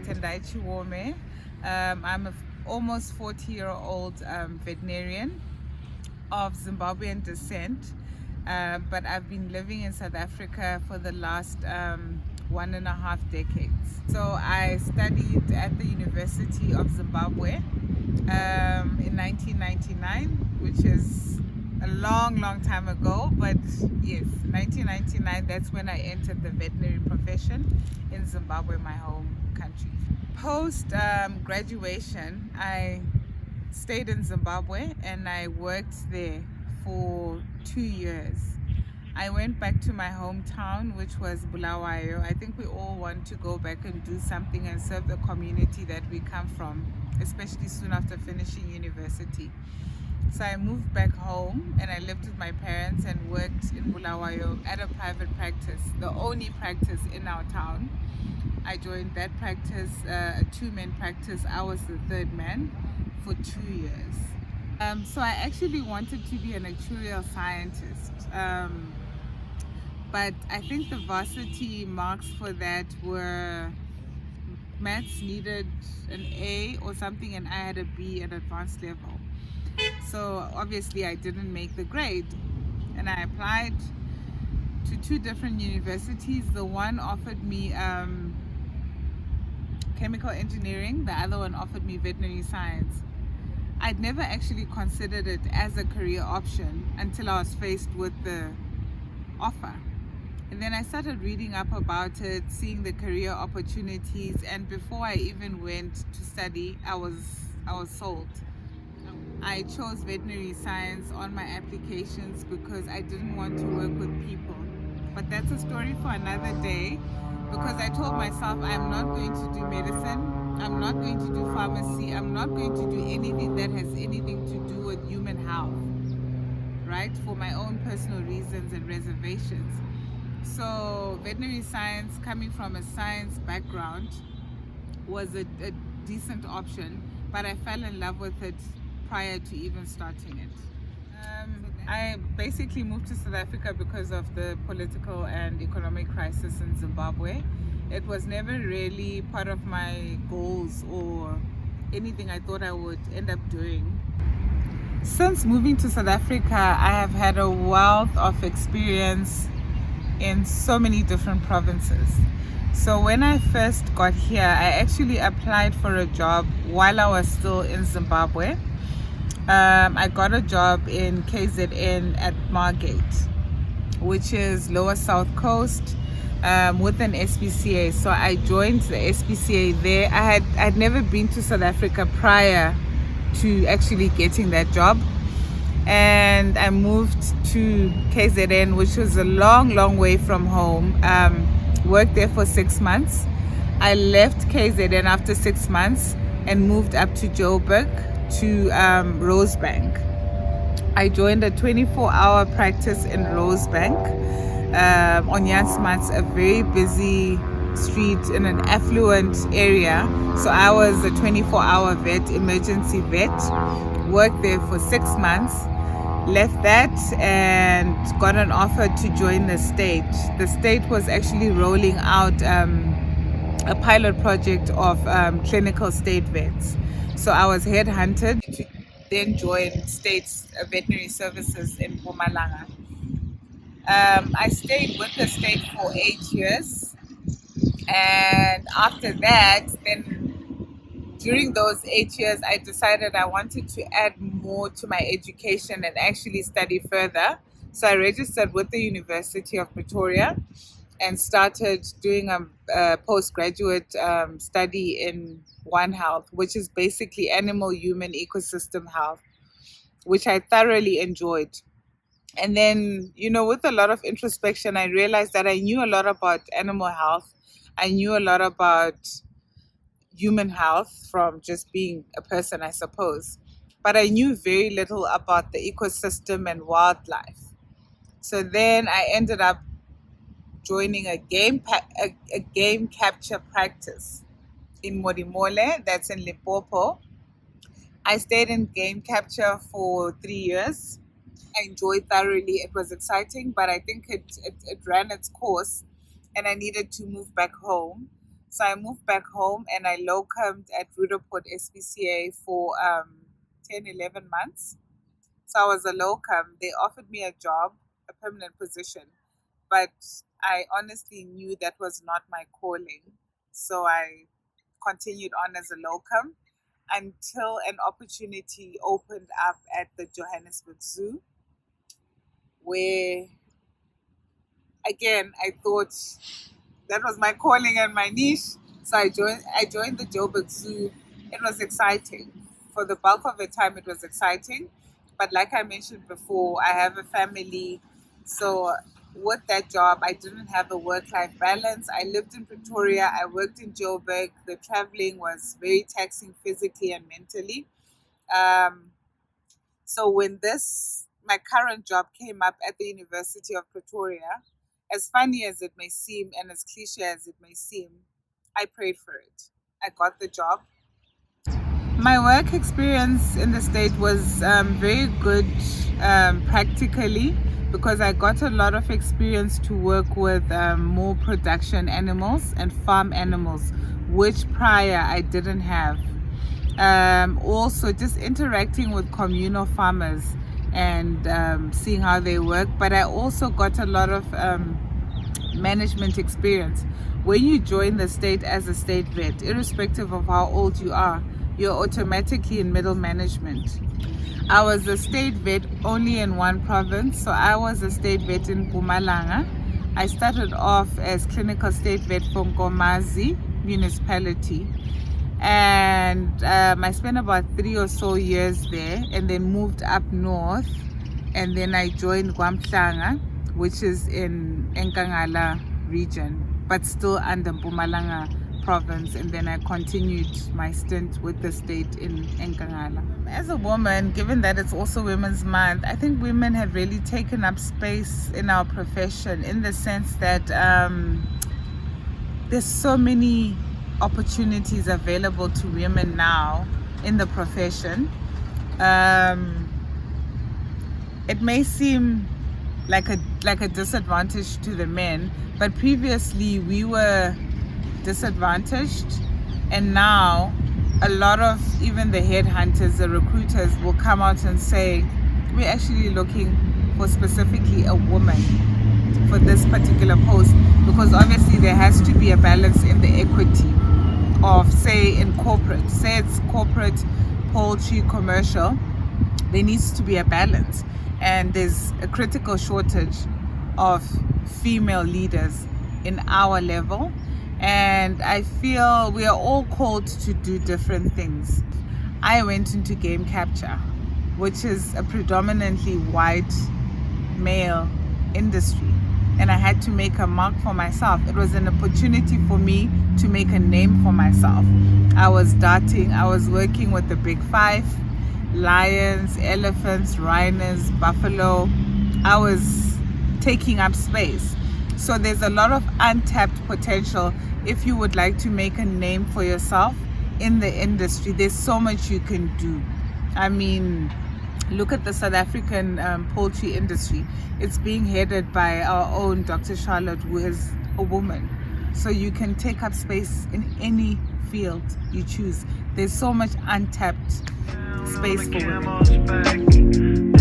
Tendai Chiwome. I'm a almost 40-year-old veterinarian of Zimbabwean descent, but I've been living in South Africa for the last 1.5 decades. So I studied at the University of Zimbabwe in 1999, which is a long time ago, but yes, 1999, that's when I entered the veterinary profession in Zimbabwe, my home country. Post graduation, I stayed in Zimbabwe and I worked there for 2 years. I went back to my hometown, which was Bulawayo. I think we all want to go back and do something and serve the community that we come from, especially soon after finishing university. So I moved back home and I lived with my parents and worked in Bulawayo at a private practice, the only practice in our town. I joined that practice, a two-man practice. I was the third man for 2 years. So I actually wanted to be an actuarial scientist, but I think the varsity marks for that were maths needed an A or something and I had a B at advanced level. So obviously I didn't make the grade and I applied to 2 different universities. The one offered me chemical engineering, the other one offered me veterinary science. I'd never actually considered it as a career option until I was faced with the offer. And then I started reading up about it, seeing the career opportunities, and before I even went to study, I was sold. I chose veterinary science on my applications because I didn't want to work with people. But that's a story for another day, because I told myself I'm not going to do medicine, I'm not going to do pharmacy, I'm not going to do anything that has anything to do with human health, right? For my own personal reasons and reservations. So veterinary science, coming from a science background, was a decent option, but I fell in love with it prior to even starting it. I basically moved to South Africa because of the political and economic crisis in Zimbabwe. It was never really part of my goals or anything I thought I would end up doing. Since moving to South Africa, I have had a wealth of experience in so many different provinces. So when I first got here, I actually applied for a job while I was still in Zimbabwe. I got a job in KZN at Margate, which is Lower South Coast, with an SPCA. So I joined the SPCA there. I'd never been to South Africa prior to actually getting that job, and I moved to KZN, which was a long way from home. Worked there for 6 months. I left KZN after 6 months and moved up to Joburg, to Rosebank. I joined a 24-hour practice in Rosebank on Jan Smuts, a very busy street in an affluent area. So I was a 24-hour vet, emergency vet, worked there for 6 months, left that and got an offer to join the state. The state was actually rolling out a pilot project of clinical state vets. So I was headhunted to then join state's veterinary services in Mpumalanga. I stayed with the state for 8 years, and after that, then during those 8 years, I decided I wanted to add more to my education and actually study further. So I registered with the University of Pretoria and started doing a postgraduate study in One Health, which is basically animal-human ecosystem health, which I thoroughly enjoyed. And then, with a lot of introspection, I realized that I knew a lot about animal health. I knew a lot about human health from just being a person, I suppose. But I knew very little about the ecosystem and wildlife. So then I ended up joining a game capture practice in Modimolle, that's in Limpopo. I stayed in game capture for 3 years. I enjoyed thoroughly. It was exciting, but I think it ran its course and I needed to move back home. So I moved back home and I locumed at Rudaport SPCA for 10, 11 months. So I was a locum. They offered me a job, a permanent position, but I honestly knew that was not my calling. So I continued on as a locum until an opportunity opened up at the Johannesburg Zoo, where again I thought that was my calling and my niche. So I joined the Joburg Zoo. It was exciting. For the bulk of the time it was exciting. But like I mentioned before, I have a family. So with that job I didn't have a work-life balance. I lived in Pretoria, I worked in Joburg. The traveling was very taxing physically and mentally. Um, so when my current job came up at the University of Pretoria, as funny as it may seem and as cliche as it may seem, I prayed for it. I got the job. My work experience in the state was very good practically, because I got a lot of experience to work with more production animals and farm animals, which prior I didn't have. Also just interacting with communal farmers and seeing how they work. But I also got a lot of management experience. When you join the state as a state vet, irrespective of how old you are, you're automatically in middle management. I was a state vet only in one province, so I was a state vet in Mpumalanga. I started off as clinical state vet from Nkomazi municipality, and I spent about 3 or so years there, and then moved up north, and then I joined Gwamhlanga, which is in Enkangala region, but still under Mpumalanga province, and then I continued my stint with the state in Enkangala. As a woman, given that it's also Women's Month, I think women have really taken up space in our profession, in the sense that there's so many opportunities available to women now in the profession. It may seem like a disadvantage to the men, but previously we were disadvantaged, and now a lot of even the headhunters, the recruiters will come out and say, we're actually looking for specifically a woman for this particular post, because obviously there has to be a balance in the equity of, say it's corporate, poultry, commercial. There needs to be a balance, and there's a critical shortage of female leaders in our level. And I feel we are all called to do different things. I went into game capture, which is a predominantly white male industry, and I had to make a mark for myself. It was an opportunity for me to make a name for myself. I was working with the big five: lions, elephants, rhinos, buffalo. I was taking up space. So there's a lot of untapped potential if you would like to make a name for yourself in the industry. There's so much you can do. I mean, look at the South African poultry industry. It's being headed by our own Dr. Charlotte, who is a woman. So you can take up space in any field you choose. There's so much untapped space for women.